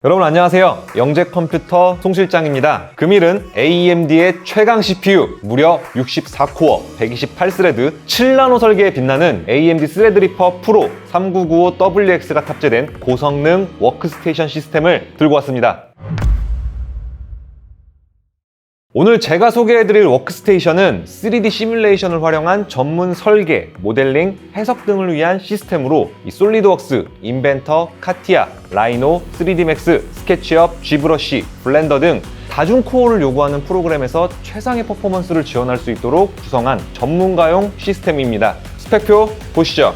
여러분 안녕하세요. 영재컴퓨터 송실장입니다. 금일은 AMD의 최강 CPU 무려 64코어 128스레드 7나노 설계에 빛나는 AMD 스레드리퍼 프로 3995WX가 탑재된 고성능 워크스테이션 시스템을 들고 왔습니다. 오늘 제가 소개해드릴 워크스테이션은 3D 시뮬레이션을 활용한 전문 설계, 모델링, 해석 등을 위한 시스템으로 이 솔리드웍스, 인벤터, 카티아, 라이노, 3dmax, 스케치업, G브러쉬, 블렌더 등 다중 코어를 요구하는 프로그램에서 최상의 퍼포먼스를 지원할 수 있도록 구성한 전문가용 시스템입니다. 스펙표 보시죠.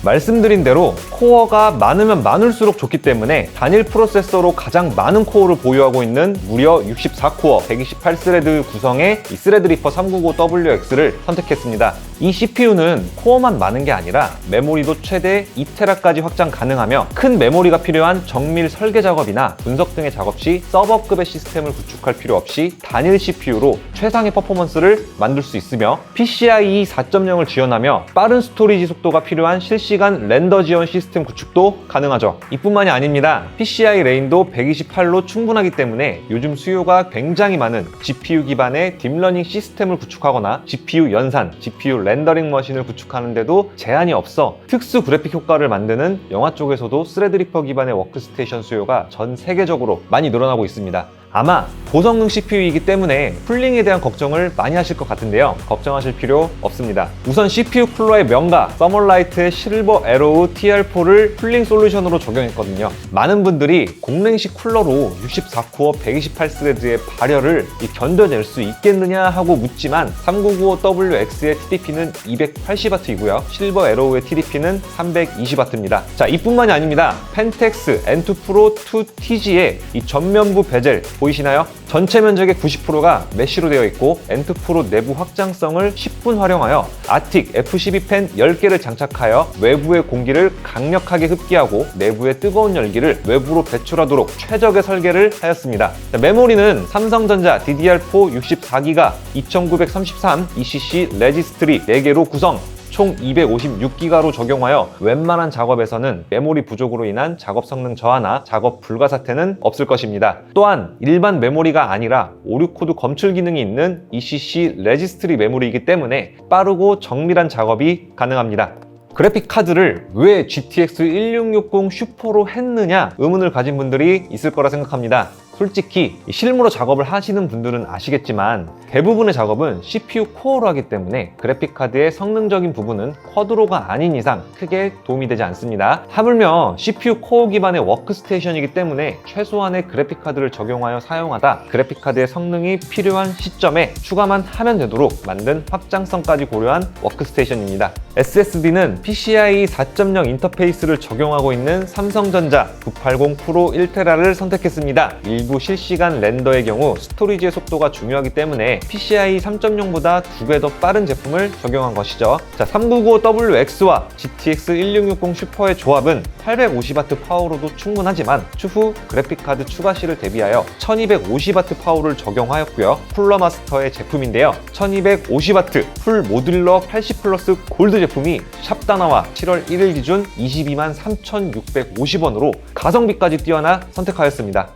말씀드린 대로 코어가 많으면 많을수록 좋기 때문에 단일 프로세서로 가장 많은 코어를 보유하고 있는 무려 64코어 128스레드 구성의 이 스레드리퍼 395WX를 선택했습니다. 이 CPU는 코어만 많은 게 아니라 메모리도 최대 2TB까지 확장 가능하며 큰 메모리가 필요한 정밀 설계 작업이나 분석 등의 작업 시 서버급의 시스템을 구축할 필요 없이 단일 CPU로 최상의 퍼포먼스를 만들 수 있으며 PCIe 4.0을 지원하며 빠른 스토리지 속도가 필요한 실시간 렌더 지원 시스템 구축도 가능하죠. 이뿐만이 아닙니다. PCI 레인도 128로 충분하기 때문에 요즘 수요가 굉장히 많은 GPU 기반의 딥러닝 시스템을 구축하거나 GPU 연산, GPU 렌더링 머신을 구축하는 데도 제한이 없어 특수 그래픽 효과를 만드는 영화 쪽에서도 스레드리퍼 기반의 워크스테이션 수요가 전 세계적으로 많이 늘어나고 있습니다. 아마 고성능 CPU이기 때문에 쿨링에 대한 걱정을 많이 하실 것 같은데요. 걱정하실 필요 없습니다. 우선 CPU 쿨러의 명가 서멀라이트의 실버 에로우 TR4를 쿨링 솔루션으로 적용했거든요. 많은 분들이 공랭식 쿨러로 64코어 128스레드의 발열을 견뎌낼 수 있겠느냐 하고 묻지만 3995WX의 TDP는 280W이고요. 실버 에로우의 TDP는 320W입니다. 자, 이뿐만이 아닙니다. 펜텍스 N2 프로 2TG의 이 전면부 베젤 보이시나요? 전체 면적의 90%가 메쉬로 되어 있고 N2 프로 내부 확장성을 10분 활용하여 아틱 F12 팬 10개를 장착하여 외부의 공기를 강력하게 흡기하고 내부의 뜨거운 열기를 외부로 배출하도록 최적의 설계를 하였습니다. 메모리는 삼성전자 DDR4 64기가 2933 ECC 레지스트리 4개로 구성 총 256기가로 적용하여 웬만한 작업에서는 메모리 부족으로 인한 작업 성능 저하나 작업 불가 사태는 없을 것입니다. 또한 일반 메모리가 아니라 오류 코드 검출 기능이 있는 ECC 레지스트리 메모리이기 때문에 빠르고 정밀한 작업이 가능합니다. 그래픽 카드를 왜 GTX 1660 슈퍼로 했느냐 의문을 가진 분들이 있을 거라 생각합니다. 솔직히 실무로 작업을 하시는 분들은 아시겠지만 대부분의 작업은 CPU 코어로 하기 때문에 그래픽카드의 성능적인 부분은 쿼드로가 아닌 이상 크게 도움이 되지 않습니다. 하물며 CPU 코어 기반의 워크스테이션이기 때문에 최소한의 그래픽카드를 적용하여 사용하다 그래픽카드의 성능이 필요한 시점에 추가만 하면 되도록 만든 확장성까지 고려한 워크스테이션입니다. SSD는 PCIe 4.0 인터페이스를 적용하고 있는 삼성전자 980 프로 1TB를 선택했습니다. 일부 실시간 렌더의 경우 스토리지의 속도가 중요하기 때문에 PCIe 3.0보다 2배 더 빠른 제품을 적용한 것이죠. 자, 3995WX와 GTX 1660 슈퍼의 조합은 850W 파워로도 충분하지만 추후 그래픽카드 추가 시를 대비하여 1250W 파워를 적용하였고요. 쿨러 마스터의 제품인데요. 1250W 풀 모듈러 80 플러스 골드 제품이 샵다나와 7월 1일 기준 22만 3,650원으로 가성비까지 뛰어나 선택하였습니다.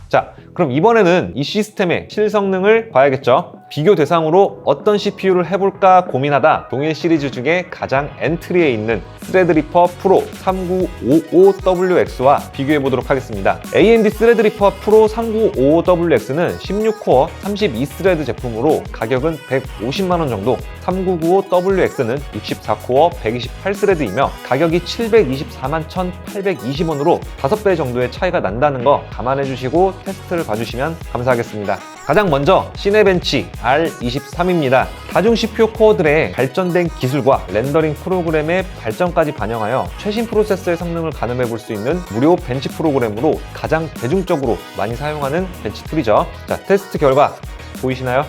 자, 그럼 이번에는 이 시스템의 실성능을 봐야겠죠. 비교 대상으로 어떤 CPU를 해볼까 고민하다 동일 시리즈 중에 가장 엔트리에 있는 스레드리퍼 프로 3955WX와 비교해보도록 하겠습니다. AMD 스레드리퍼 프로 3955WX는 16코어 32스레드 제품으로 가격은 150만원 정도, 3995WX는 64코어 128스레드이며 가격이 724만 1,820원으로 5배 정도의 차이가 난다는 거 감안해주시고 테스트를 봐주시면 감사하겠습니다. 가장 먼저 시네벤치 R23입니다. 다중 CPU 코어들의 발전된 기술과 렌더링 프로그램의 발전까지 반영하여 최신 프로세서의 성능을 가늠해 볼 수 있는 무료 벤치 프로그램으로 가장 대중적으로 많이 사용하는 벤치 툴이죠. 자, 테스트 결과 보이시나요?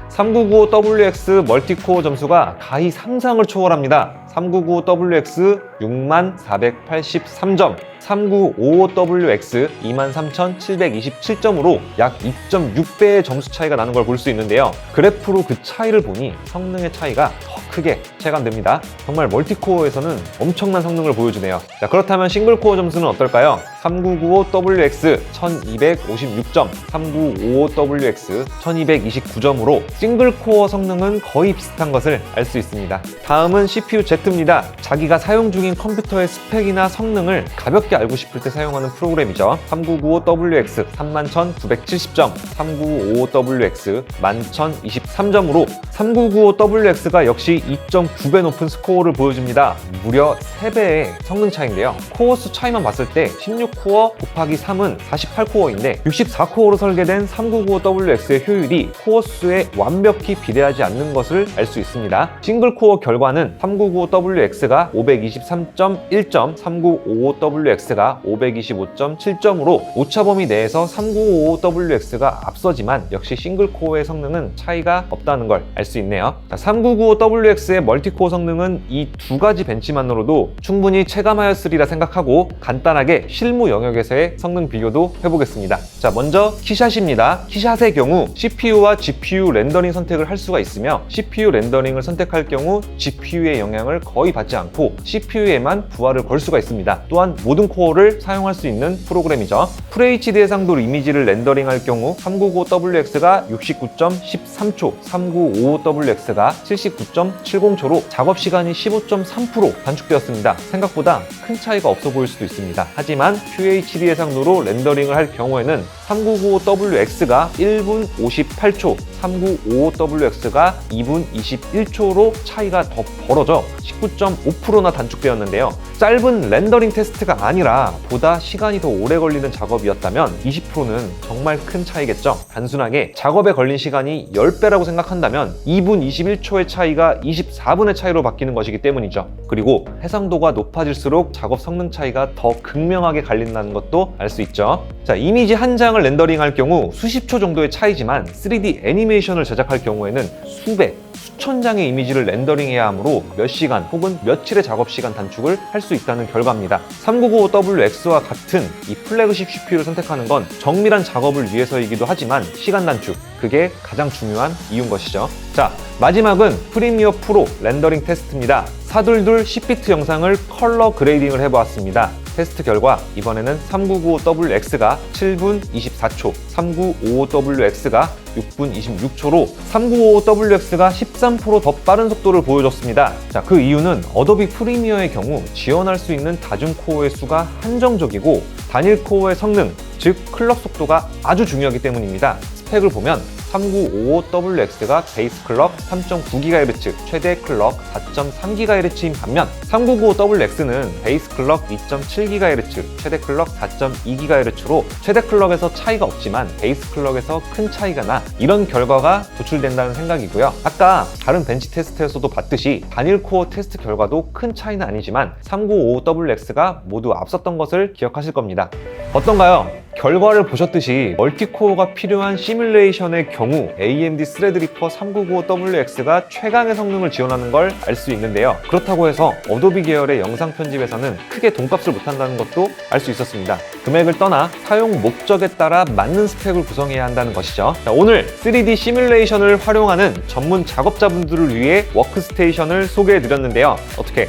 3995WX 멀티코어 점수가 가히 상상을 초월합니다. 3995WX 6483점, 3955WX 23727점으로 약 2.6배의 점수 차이가 나는 걸 볼 수 있는데요. 그래프로 그 차이를 보니 성능의 차이가 더 크게 체감됩니다. 정말 멀티코어에서는 엄청난 성능을 보여주네요. 자, 그렇다면 싱글코어 점수는 어떨까요? 3995WX 1256점, 3955WX 1229점으로 싱글코어 성능은 거의 비슷한 것을 알 수 있습니다. 다음은 CPU Z입니다. 자기가 사용 중인 컴퓨터의 스펙이나 성능을 가볍게 알고 싶을 때 사용하는 프로그램이죠. 3995WX 31,970점, 3955WX 11,023점으로 3995WX가 역시 2.9배 높은 스코어를 보여줍니다. 무려 3배의 성능 차이인데요. 코어 수 차이만 봤을 때 16코어 곱하기 3은 48코어인데 64코어로 설계된 3995WX의 효율이 코어 수에 완벽히 비례하지 않는 것을 알 수 있습니다. 싱글코어 결과는 3995WX가 523.1점, 3955WX가 525.7점으로 오차 범위 내에서 3955WX가 앞서지만 역시 싱글코어의 성능은 차이가 없다는 걸 알 수 있네요. 3995WX의 멀티코어 성능은 이 두 가지 벤치만으로도 충분히 체감하였으리라 생각하고 간단하게 실무 영역에서의 성능 비교도 해보겠습니다. 자, 먼저 키샷입니다. 키샷의 경우 CPU와 GPU 렌더링 선택을 할 수가 있으며 CPU 렌더링을 선택할 경우 GPU의 영향을 거의 받지 않고 CPU에만 부하를 걸 수가 있습니다. 또한 모든 코어를 사용할 수 있는 프로그램이죠. FHD 해상도 이미지를 렌더링할 경우 395WX가 69.13초, 3955WX가 79.70초로 작업 시간이 15.3% 단축되었습니다. 생각보다 큰 차이가 없어 보일 수도 있습니다. 하지만 QHD 해상도로 렌더링을 할 경우에는 3995WX가 1분 58초, 3955WX가 2분 21초로 차이가 더 벌어져 19.5%나 단축되었는데요. 짧은 렌더링 테스트가 아니라 보다 시간이 더 오래 걸리는 작업이었다면 20%는 정말 큰 차이겠죠. 단순하게 작업에 걸린 시간이 10배라고 생각한다면 2분 21초의 차이가 24분의 차이로 바뀌는 것이기 때문이죠. 그리고 해상도가 높아질수록 작업 성능 차이가 더 극명하게 갈린다는 것도 알 수 있죠. 자, 이미지 한 장을 렌더링할 경우 수십 초 정도의 차이지만 3D 애니메이션을 제작할 경우에는 수백, 수천 장의 이미지를 렌더링해야 하므로 몇 시간 혹은 며칠의 작업 시간 단축을 할 수 있다는 결과입니다. 3995WX와 같은 이 플래그십 CPU를 선택하는 건 정밀한 작업을 위해서이기도 하지만 시간 단축, 그게 가장 중요한 이유인 것이죠. 자, 마지막은 프리미어 프로 렌더링 테스트입니다. 사둘둘 10비트 영상을 컬러 그레이딩을 해보았습니다. 테스트 결과 이번에는 3995WX가 7분 24초, 3955WX가 6분 26초로 3955WX가 13% 더 빠른 속도를 보여줬습니다. 자, 그 이유는 어도비 프리미어의 경우 지원할 수 있는 다중 코어의 수가 한정적이고 단일 코어의 성능, 즉 클럭 속도가 아주 중요하기 때문입니다. 스펙을 보면 3955WX가 베이스 클럭 3.9GHz, 최대 클럭 4.3GHz인 반면 3995WX는 베이스 클럭 2.7GHz, 최대 클럭 4.2GHz로 최대 클럭에서 차이가 없지만 베이스 클럭에서 큰 차이가 나 이런 결과가 도출된다는 생각이고요. 아까 다른 벤치 테스트에서도 봤듯이 단일 코어 테스트 결과도 큰 차이는 아니지만 3955WX가 모두 앞섰던 것을 기억하실 겁니다. 어떤가요? 결과를 보셨듯이 멀티코어가 필요한 시뮬레이션의 경우 AMD 스레드리퍼 3995WX가 최강의 성능을 지원하는 걸 알 수 있는데요. 그렇다고 해서 어도비 계열의 영상 편집에서는 크게 돈값을 못한다는 것도 알 수 있었습니다. 금액을 떠나 사용 목적에 따라 맞는 스펙을 구성해야 한다는 것이죠. 자, 오늘 3D 시뮬레이션을 활용하는 전문 작업자분들을 위해 워크스테이션을 소개해드렸는데요. 어떻게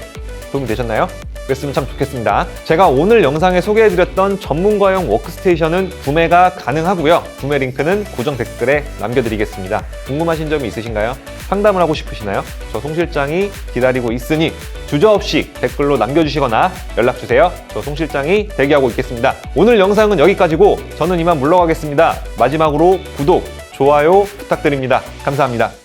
도움이 되셨나요? 그랬으면 참 좋겠습니다. 제가 오늘 영상에 소개해드렸던 전문가용 워크스테이션은 구매가 가능하고요. 구매 링크는 고정 댓글에 남겨드리겠습니다. 궁금하신 점이 있으신가요? 상담을 하고 싶으시나요? 저 송 실장이 기다리고 있으니 주저없이 댓글로 남겨주시거나 연락주세요. 저 송 실장이 대기하고 있겠습니다. 오늘 영상은 여기까지고 저는 이만 물러가겠습니다. 마지막으로 구독, 좋아요 부탁드립니다. 감사합니다.